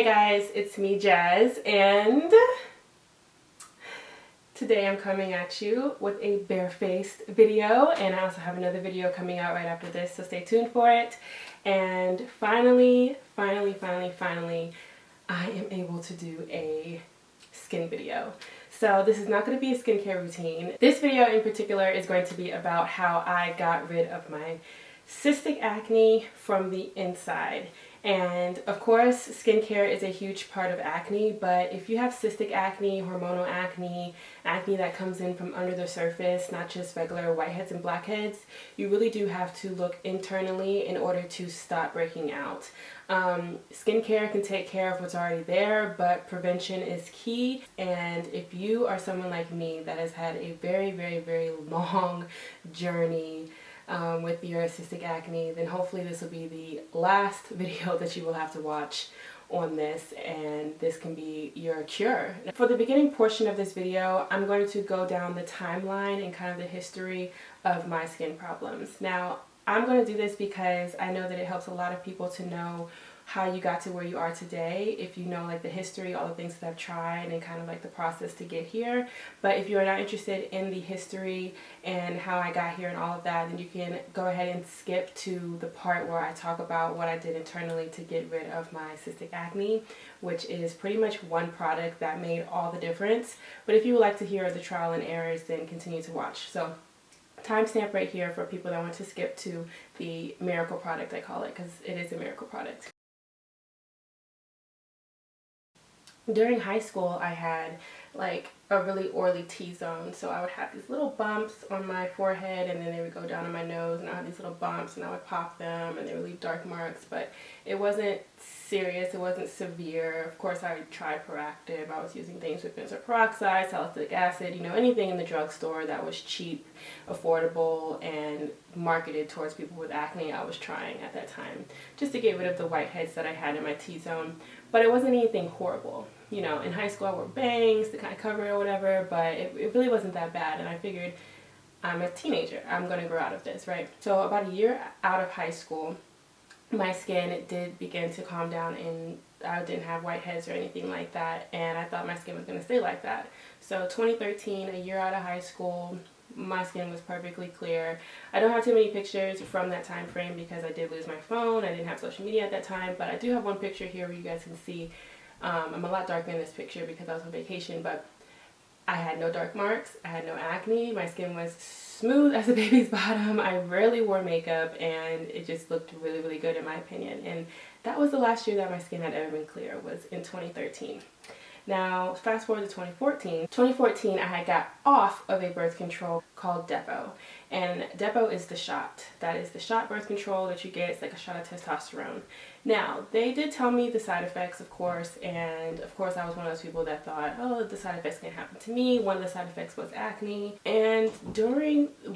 Hey guys, it's me Jazz, and today I'm coming at you with a barefaced video, and I also have another video coming out right after this, so stay tuned for it. And finally, I am able to do a skin video. So this is not going to be a skincare routine. This video in particular is going to be about how I got rid of my cystic acne from the inside. And of course, skincare is a huge part of acne, but if you have cystic acne, hormonal acne, acne that comes in from under the surface, not just regular whiteheads and blackheads, you really do have to look internally in order to stop breaking out. Skincare can take care of what's already there, but prevention is key. And if you are someone like me that has had a very long journey with your cystic acne, then hopefully this will be the last video that you will have to watch on this, and this can be your cure. For the beginning portion of this video, I'm going to go down the timeline and kind of the history of my skin problems. Now, I'm going to do this because I know that it helps a lot of people to know how you got to where you are today, if you know like the history, all the things that I've tried, and kind of like the process to get here. But if you are not interested in the history and how I got here and all of that, then you can go ahead and skip to the part where I talk about what I did internally to get rid of my cystic acne, which is pretty much one product that made all the difference. But if you would like to hear the trial and errors, then continue to watch. So timestamp right here for people that want to skip to the miracle product, I call it, because it is a miracle product. During high school, I had like a really oily T-zone, so I would have these little bumps on my forehead, and then they would go down on my nose, and I had these little bumps, and I would pop them, and they would leave dark marks, but it wasn't serious, it wasn't severe. Of course, I tried Proactive. I was using things with benzoyl peroxide, salicylic acid, you know, anything in the drugstore that was cheap, affordable, and marketed towards people with acne, I was trying at that time, just to get rid of the whiteheads that I had in my T-zone. But it wasn't anything horrible. You know, in high school I wore bangs to kind of cover it or whatever, but it really wasn't that bad, and I figured I'm a teenager, I'm going to grow out of this, right? So about a year out of high school, my skin did begin to calm down, and I didn't have whiteheads or anything like that, and I thought my skin was going to stay like that. So 2013, a year out of high school, my skin was perfectly clear. I don't have too many pictures from that time frame because I did lose my phone. I didn't have social media at that time, but I do have one picture here where you guys can see. I'm a lot darker in this picture because I was on vacation, but I had no dark marks, I had no acne, my skin was smooth as a baby's bottom, I rarely wore makeup, and it just looked really good in my opinion. And that was the last year that my skin had ever been clear, was in 2013. Now, fast forward to 2014. 2014, I had got off of a birth control called Depo. And Depo is the shot. That is the shot birth control that you get. It's like a shot of testosterone. Now, they did tell me the side effects, of course, and of course I was one of those people that thought, oh, the side effects can happen to me. One of the side effects was acne. And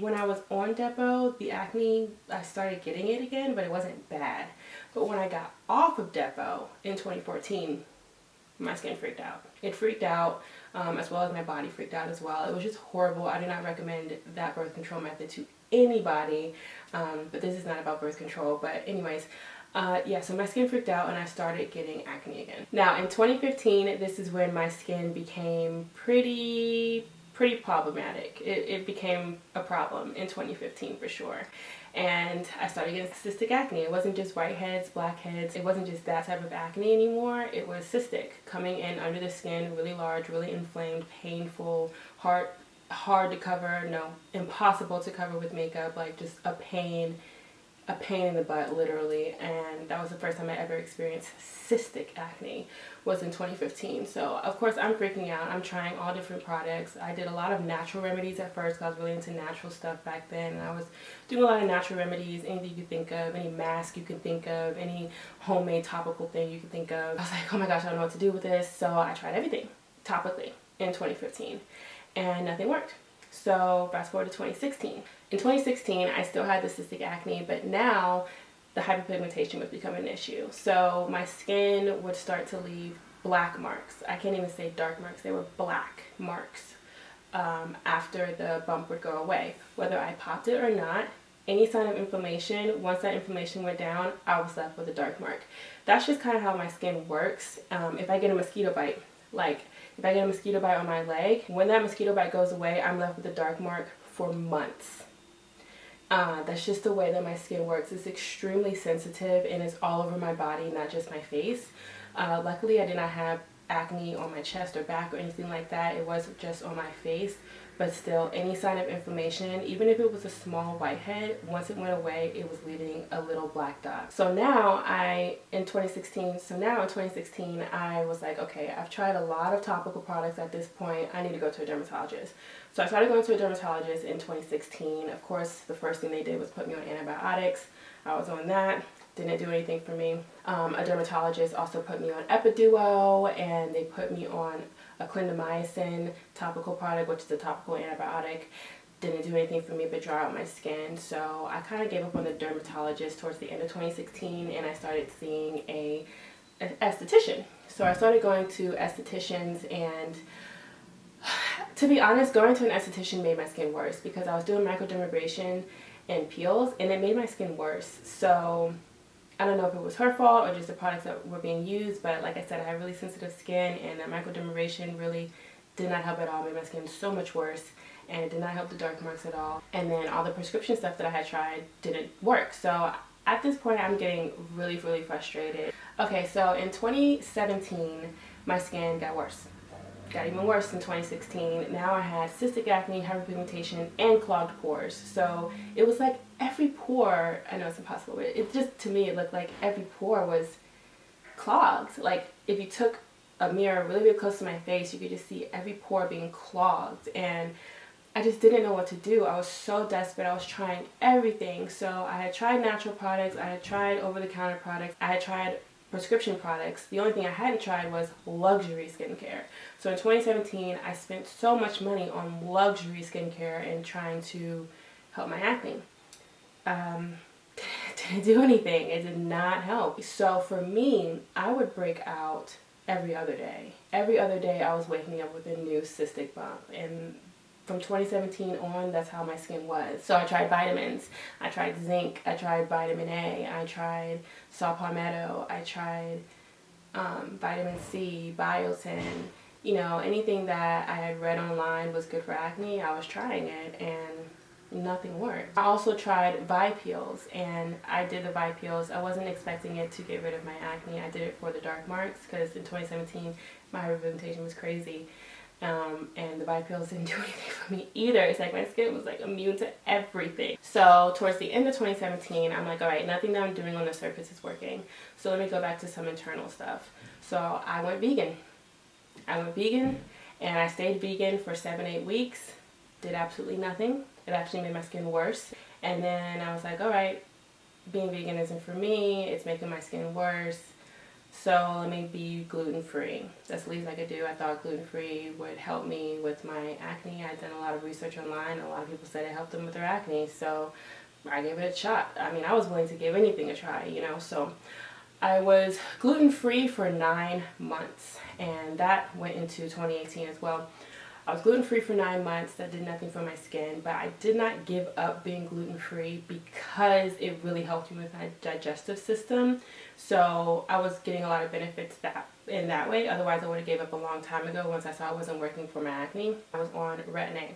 when I was on Depo, the acne, I started getting it again, but it wasn't bad. But when I got off of Depo in 2014, my skin freaked out. It freaked out, as well as my body freaked out as well. It was just horrible. I do not recommend that birth control method to anybody, but this is not about birth control. But anyways, yeah, so my skin freaked out and I started getting acne again. Now in 2015, this is when my skin became pretty problematic. It became a problem in 2015 for sure. And I started getting cystic acne. It wasn't just whiteheads, blackheads. It wasn't just that type of acne anymore. It was cystic, coming in under the skin, really large, really inflamed, painful, hard to cover, no, impossible to cover with makeup, like just a pain in the butt, literally. And that was the first time I ever experienced cystic acne, was in 2015. So of course I'm freaking out. I'm trying all different products. I did a lot of natural remedies at first because I was really into natural stuff back then, and I was doing a lot of natural remedies, anything you could think of, any mask you could think of, any homemade topical thing you could think of. I was like, oh my gosh, I don't know what to do with this. So I tried everything topically in 2015 and nothing worked. So fast forward to 2016. In 2016, I still had the cystic acne, but now the hyperpigmentation was becoming an issue. So my skin would start to leave black marks. I can't even say dark marks. They were black marks after the bump would go away. Whether I popped it or not, any sign of inflammation, once that inflammation went down, I was left with a dark mark. That's just kind of how my skin works. If I get a mosquito bite, like if I get a mosquito bite on my leg, when that mosquito bite goes away, I'm left with a dark mark for months. That's just the way that my skin works. It's extremely sensitive and it's all over my body, not just my face. Luckily, I did not have acne on my chest or back or anything like that. It was just on my face. But still, any sign of inflammation, even if it was a small whitehead, once it went away, it was leaving a little black dot. So now in 2016, I was like, okay, I've tried a lot of topical products at this point. I need to go to a dermatologist. So I started going to a dermatologist in 2016. Of course, the first thing they did was put me on antibiotics. I was on that. Didn't do anything for me. A dermatologist also put me on Epiduo, and they put me on a clindamycin topical product, which is a topical antibiotic. Didn't do anything for me but dry out my skin. So I kind of gave up on the dermatologist towards the end of 2016, and I started seeing an esthetician. So I started going to estheticians, and to be honest, going to an esthetician made my skin worse because I was doing microdermabrasion and peels, and it made my skin worse. So I don't know if it was her fault or just the products that were being used, but like I said, I have really sensitive skin, and that microdermabrasion really did not help at all. It made my skin so much worse, and it did not help the dark marks at all. And then all the prescription stuff that I had tried didn't work. So at this point, I'm getting really, really frustrated. Okay, so in 2017, my skin got worse. Got even worse in 2016. Now I had cystic acne, hyperpigmentation, and clogged pores. So it was like every pore, I know it's impossible, but it just, to me, it looked like every pore was clogged. Like if you took a mirror really, really close to my face, you could just see every pore being clogged. And I just didn't know what to do. I was so desperate. I was trying everything. So I had tried natural products. I had tried over-the-counter products. I had tried prescription products. The only thing I hadn't tried was luxury skincare. So in 2017, I spent so much money on luxury skincare and trying to help my acne. Didn't do anything. It did not help. So for me, I would break out every other day. Every other day I was waking up with a new cystic bump, and from 2017 on, that's how my skin was. So I tried vitamins, I tried zinc, I tried vitamin A, I tried saw palmetto, I tried vitamin C, biotin, you know, anything that I had read online was good for acne, I was trying it, and nothing worked. I also tried Vi-Peels, and I did the Vi-Peels. I wasn't expecting it to get rid of my acne. I did it for the dark marks because in 2017 my hyperpigmentation was crazy. And the Vi-Peels didn't do anything for me either. It's like my skin was like immune to everything. So towards the end of 2017, I'm like, all right, nothing that I'm doing on the surface is working. So let me go back to some internal stuff. So I went vegan. And I stayed vegan for 7-8 weeks. Did absolutely nothing. It actually made my skin worse. And then I was like, all right, being vegan isn't for me. It's making my skin worse. So let me be gluten-free. That's the least I could do. I thought gluten-free would help me with my acne. I'd done a lot of research online. A lot of people said it helped them with their acne. So I gave it a shot. I mean, I was willing to give anything a try, you know. So I was gluten-free for 9 months. And that went into 2018 as well. I was gluten-free for 9 months. That did nothing for my skin, but I did not give up being gluten-free because it really helped me with my digestive system. So I was getting a lot of benefits in that way. Otherwise, I would have gave up a long time ago once I saw it wasn't working for my acne. I was on Retin-a.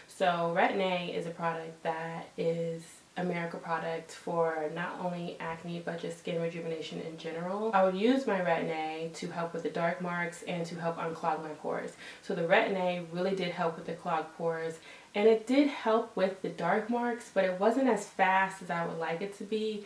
So Retin-a is a product that is a miracle product for not only acne but just skin rejuvenation in general. I would use my Retin-a to help with the dark marks and to help unclog my pores. So the Retin-a really did help with the clogged pores, and it did help with the dark marks, but it wasn't as fast as I would like it to be.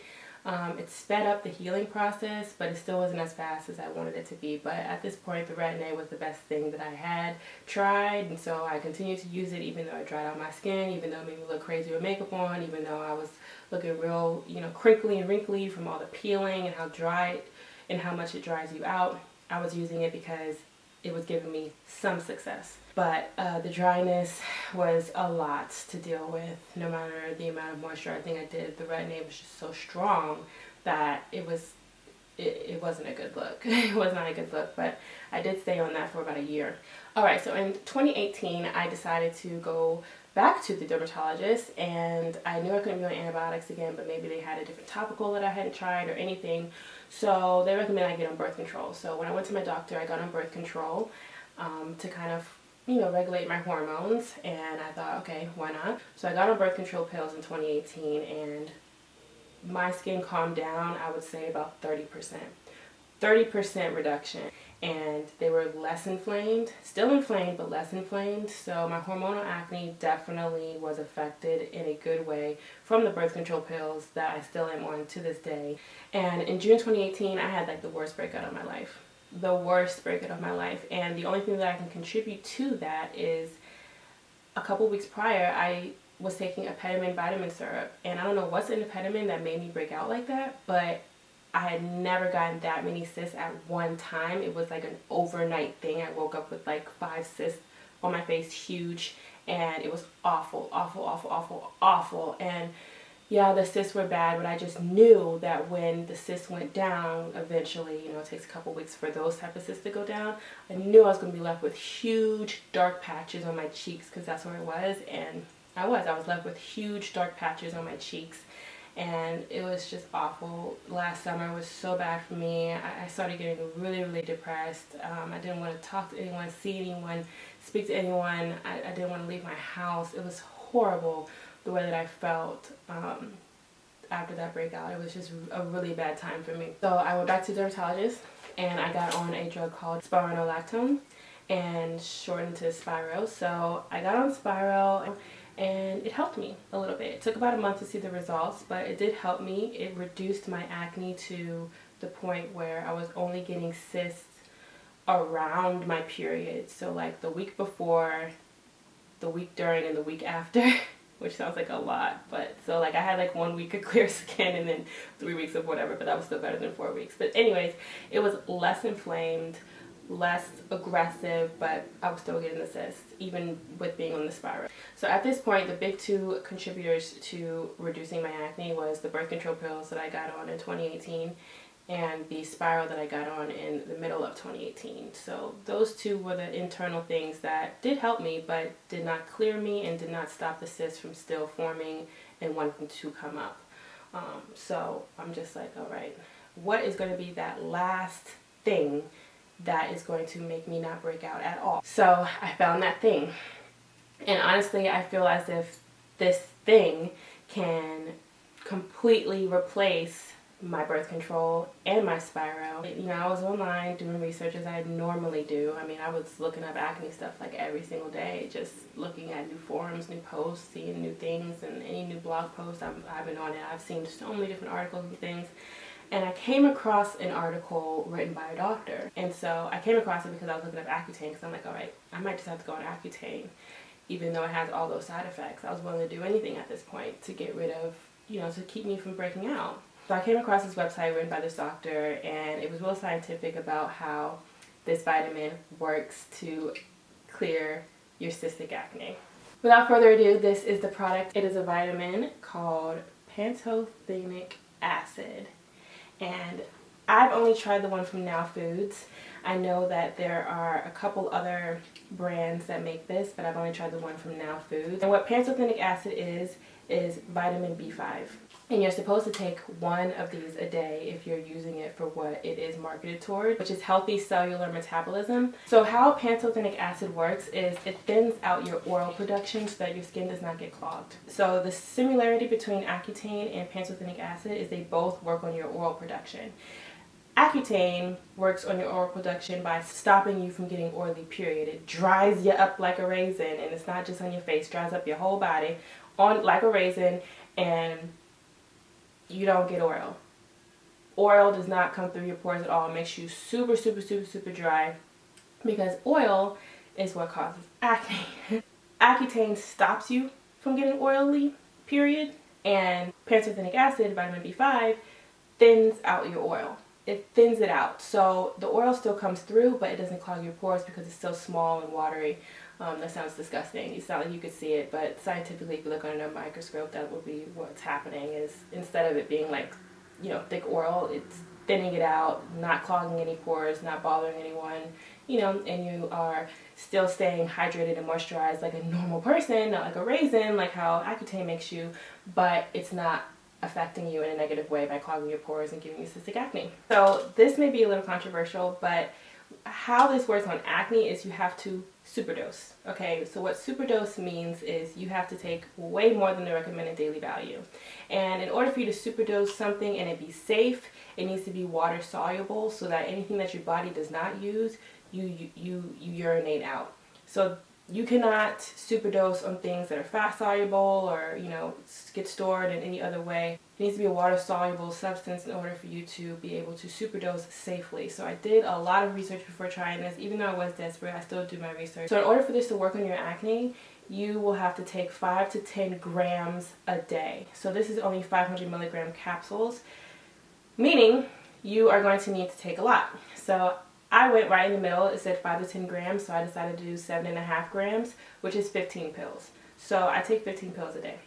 It sped up the healing process, but it still wasn't as fast as I wanted it to be. But at this point, the Retin-a was the best thing that I had tried, and so I continued to use it even though it dried out my skin, even though it made me look crazy with makeup on, even though I was looking real, you know, crinkly and wrinkly from all the peeling and how dry and how much it dries you out. I was using it because it was giving me some success. But the dryness was a lot to deal with, no matter the amount of moisture I think I did. The Retin-a was just so strong that it wasn't a good look. It was not a good look, but I did stay on that for about a year. Alright, so in 2018, I decided to go back to the dermatologist, and I knew I couldn't be on antibiotics again, but maybe they had a different topical that I hadn't tried or anything. So they recommended I get on birth control. So when I went to my doctor, I got on birth control to kind of, you know, regulate my hormones, and I thought, okay, why not? So I got on birth control pills in 2018, and my skin calmed down, I would say about 30% reduction, and they were less inflamed, still inflamed, but less inflamed. So my hormonal acne definitely was affected in a good way from the birth control pills that I still am on to this day. And in June 2018, I had like the worst breakout of my life. The worst breakout of my life. And the only thing that I can contribute to that is a couple weeks prior, I was taking a Petamin vitamin syrup, and I don't know what's in the Petamin that made me break out like that, but I had never gotten that many cysts at one time. It was like an overnight thing. I woke up with like 5 cysts on my face, huge, and it was awful, awful, awful, awful, awful. And yeah, the cysts were bad, but I just knew that when the cysts went down, eventually, you know, it takes a couple weeks for those type of cysts to go down. I knew I was going to be left with huge dark patches on my cheeks, because that's where it was, and I was left with huge dark patches on my cheeks. And it was just awful. Last summer was so bad for me. I started getting really, really depressed. I didn't want to talk to anyone, see anyone, speak to anyone. I didn't want to leave my house. It was horrible the way that I felt after that breakout. It was just a really bad time for me. So I went back to the dermatologist, and I got on a drug called spironolactone, and shortened to Spiro. So I got on Spiro, and it helped me a little bit. It took about a month to see the results, but it did help me. It reduced my acne to the point where I was only getting cysts around my period. So like the week before, the week during, and the week after, which sounds like a lot. But so like I had like 1 week of clear skin and then 3 weeks of whatever, but that was still better than 4 weeks. But anyways, it was less inflamed, less aggressive, but I was still getting the cysts, even with being on the Spiro. So at this point, the big 2 contributors to reducing my acne was the birth control pills that I got on in 2018 and the Spiro that I got on in the middle of 2018. So those 2 were the internal things that did help me, but did not clear me and did not stop the cysts from still forming and wanting to come up. So I'm just like, all right, what is going to be that last thing that is going to make me not break out at all? So I found that thing, and honestly I feel as if this thing can completely replace my birth control and my Spiro. You know, I was online doing research as I normally do. I mean, I was looking up acne stuff like every single day, just looking at new forums, new posts, seeing new things, and any new blog posts. I've been on it. I've seen so many different articles and things. And I came across an article written by a doctor. And so I came across it because I was looking up Accutane, because I'm like, all right, I might just have to go on Accutane, even though it has all those side effects. I was willing to do anything at this point to get rid of, you know, to keep me from breaking out. So I came across this website written by this doctor, and it was real scientific about how this vitamin works to clear your cystic acne. Without further ado, this is the product. It is a vitamin called Pantothenic Acid. And I've only tried the one from Now Foods. I know that there are a couple other brands that make this, but I've only tried the one from Now Foods. And what Pantothenic Acid is vitamin B5. And you're supposed to take 1 of these a day if you're using it for what it is marketed toward, which is healthy cellular metabolism. So how pantothenic acid works is it thins out your oil production so that your skin does not get clogged. So the similarity between Accutane and pantothenic acid is they both work on your oil production. Accutane works on your oil production by stopping you from getting oily period. It dries you up like a raisin, and it's not just on your face, dries up your whole body on like a raisin, and you don't get oil. Oil does not come through your pores at all. It makes you super, super, super, super dry, because oil is what causes acne. Accutane stops you from getting oily, period, and pantothenic acid, vitamin B5, thins out your oil. It thins it out. So the oil still comes through, but it doesn't clog your pores because it's still small and watery. That sounds disgusting. It's not like you could see it, but scientifically, if you look under a microscope, that would be what's happening. Is instead of it being like, you know, thick oil, it's thinning it out, not clogging any pores, not bothering anyone, you know, and you are still staying hydrated and moisturized like a normal person, not like a raisin, like how Accutane makes you, but it's not affecting you in a negative way by clogging your pores and giving you cystic acne. So this may be a little controversial, but how this works on acne is you have to superdose. Okay, so what superdose means is you have to take way more than the recommended daily value. And in order for you to superdose something and it be safe, it needs to be water soluble so that anything that your body does not use, you urinate out. So you cannot superdose on things that are fat soluble or, you know, get stored in any other way. It needs to be a water soluble substance in order for you to be able to superdose safely. So I did a lot of research before trying this. Even though I was desperate, I still do my research. So in order for this to work on your acne, you will have to take 5 to 10 grams a day. So this is only 500 milligram capsules, meaning you are going to need to take a lot. So I went right in the middle. It said 5 to 10 grams, so I decided to do 7.5 grams, which is 15 pills. So I take 15 pills a day.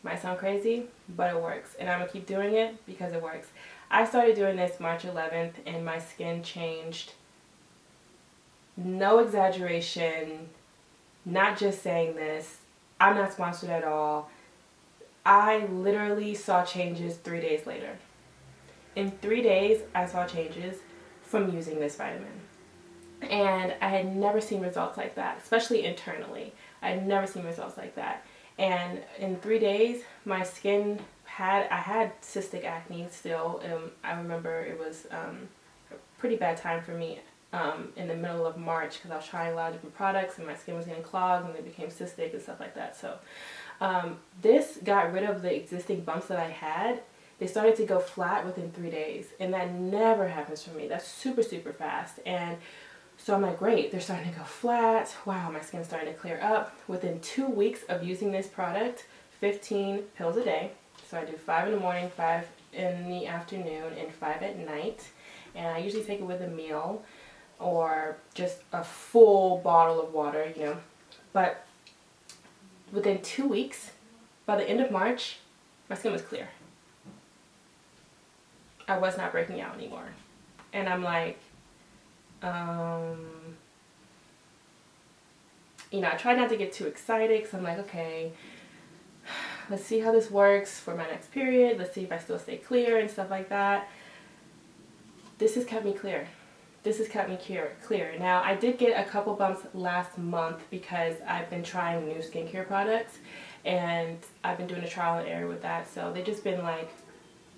Might sound crazy, but it works. And I'm going to keep doing it because it works. I started doing this March 11th, and my skin changed. No exaggeration. Not just saying this. I'm not sponsored at all. I literally saw changes 3 days later. In 3 days, I saw changes from using this vitamin. And I had never seen results like that, especially internally. I had never seen results like that. And in 3 days, my skin I had cystic acne still. I remember it was a pretty bad time for me in the middle of March because I was trying a lot of different products and my skin was getting clogged and it became cystic and stuff like that. So this got rid of the existing bumps that I had. They started to go flat within 3 days, and that never happens for me. That's super, super fast. And so I'm like, great, they're starting to go flat. Wow, my skin's starting to clear up. Within 2 weeks of using this product, 15 pills a day. So I do 5 in the morning, 5 in the afternoon, and 5 at night. And I usually take it with a meal or just a full bottle of water, you know. But within 2 weeks, by the end of March, my skin was clear. I was not breaking out anymore. And I'm like, you know, I try not to get too excited because I'm like, okay, let's see how this works for my next period. Let's see if I still stay clear and stuff like that. This has kept me clear. This has kept me clear. Now, I did get a couple bumps last month because I've been trying new skincare products and I've been doing a trial and error with that. So they've just been like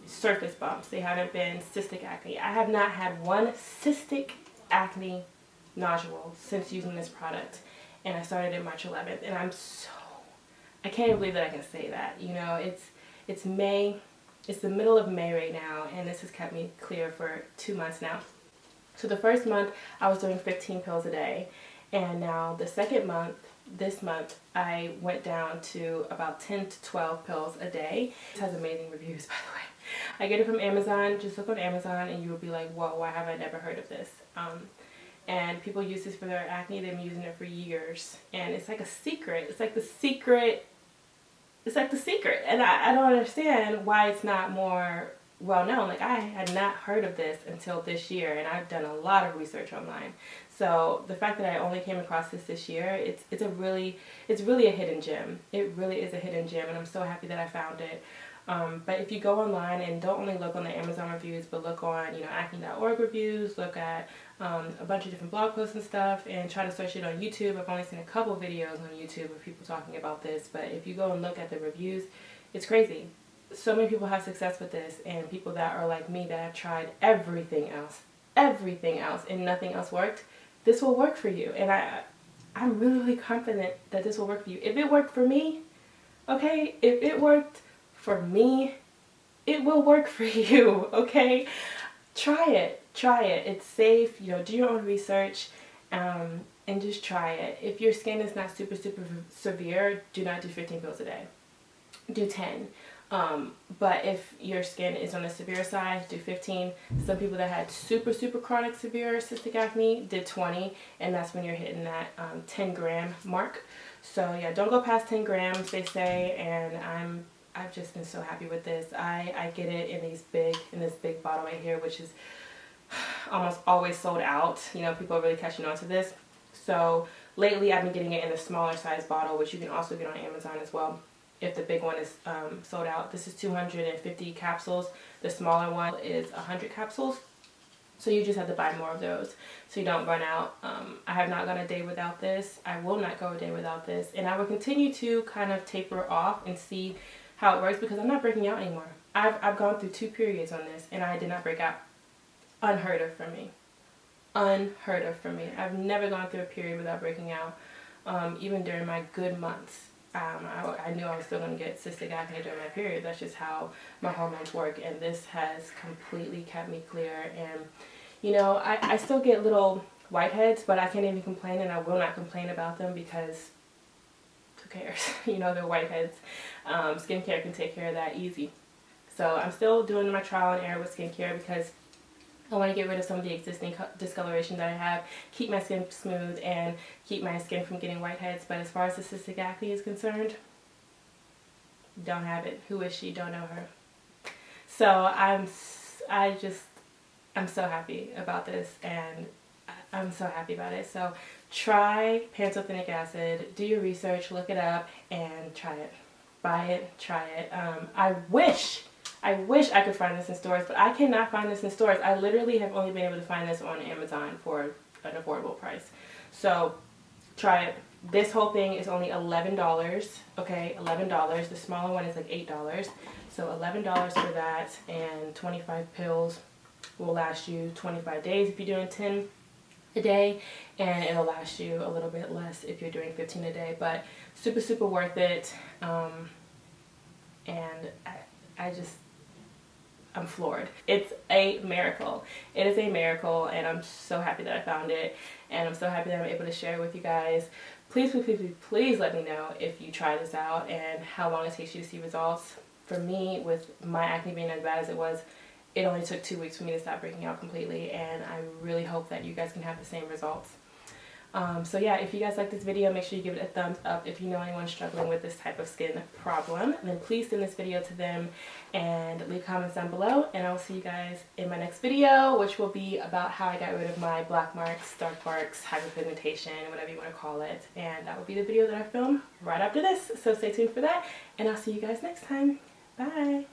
surface bumps. They haven't been cystic acne. I have not had one cystic acne nodule since using this product, and I started it March 11th, and I can't even believe that I can say that. You know, it's May, it's the middle of May right now, and this has kept me clear for 2 months now. So the first month I was doing 15 pills a day, and now the second month, this month, I went down to about 10 to 12 pills a day. It has amazing reviews, by the way. I get it from Amazon. Just look on Amazon and you will be like, whoa, why have I never heard of this? And people use this for their acne. They've been using it for years. And it's like a secret. It's like the secret. It's like the secret. And I don't understand why it's not more well known. Like, I had not heard of this until this year. And I've done a lot of research online. So the fact that I only came across this year, it's really a hidden gem. It really is a hidden gem. And I'm so happy that I found it. But if you go online and don't only look on the Amazon reviews, but look on, you know, acne.org reviews, look at a bunch of different blog posts and stuff, and try to search it on YouTube. I've only seen a couple videos on YouTube of people talking about this, but if you go and look at the reviews, it's crazy. So many people have success with this, and people that are like me that have tried everything else, and nothing else worked. This will work for you, and I'm really, really confident that this will work for you. If it worked for me, okay, if it worked for me, it will work for you, okay? Try it. It's safe, you know, do your own research, and just try it. If your skin is not super, super severe, do not do 15 pills a day. Do 10. But if your skin is on the severe side, do 15. Some people that had super, super chronic severe cystic acne did 20, and that's when you're hitting that 10 gram mark. So yeah, don't go past 10 grams, they say, and I've just been so happy with this. I get it in this big bottle right here, which is almost always sold out. You know, people are really catching on to this. So lately I've been getting it in a smaller size bottle, which you can also get on Amazon as well if the big one is sold out. This is 250 capsules. The smaller one is 100 capsules. So you just have to buy more of those so you don't run out. I have not gone a day without this. I will not go a day without this. And I will continue to kind of taper off and see how it works, because I'm not breaking out anymore. I've gone through 2 periods on this and I did not break out. Unheard of for me. Unheard of for me. I've never gone through a period without breaking out. Even during my good months. I knew I was still going to get cystic acne during my period. That's just how my hormones work, and this has completely kept me clear. And you know, I still get little whiteheads, but I can't even complain, and I will not complain about them, because who cares? You know, they're whiteheads. Skincare can take care of that easy. So I'm still doing my trial and error with skincare, because I want to get rid of some of the existing discoloration that I have, keep my skin smooth, and keep my skin from getting whiteheads. But as far as the cystic acne is concerned, don't have it. Who is she? Don't know her. So I'm so happy about this, and I'm so happy about it. So try Pantothenic Acid. Do your research, look it up, and try it. Buy it, try it. I wish I could find this in stores, but I cannot find this in stores. I literally have only been able to find this on Amazon for an affordable price. So try it. This whole thing is only $11, okay? $11. The smaller one is like $8. So $11 for that, and 25 pills will last you 25 days if you're doing 10 a day, and it'll last you a little bit less if you're doing 15 a day. But super, super worth it. And I'm floored. It's a miracle. It is a miracle, and I'm so happy that I found it, and I'm so happy that I'm able to share it with you guys. Please, please, please, please let me know if you try this out and how long it takes you to see results. For me, with my acne being as bad as it was, it only took 2 weeks for me to stop breaking out completely, and I really hope that you guys can have the same results. So yeah, if you guys like this video, make sure you give it a thumbs up. If you know anyone struggling with this type of skin problem, then please send this video to them and leave comments down below. And I'll see you guys in my next video, which will be about how I got rid of my black marks, dark marks, hyperpigmentation, whatever you want to call it. And that will be the video that I film right after this. So stay tuned for that, and I'll see you guys next time. Bye.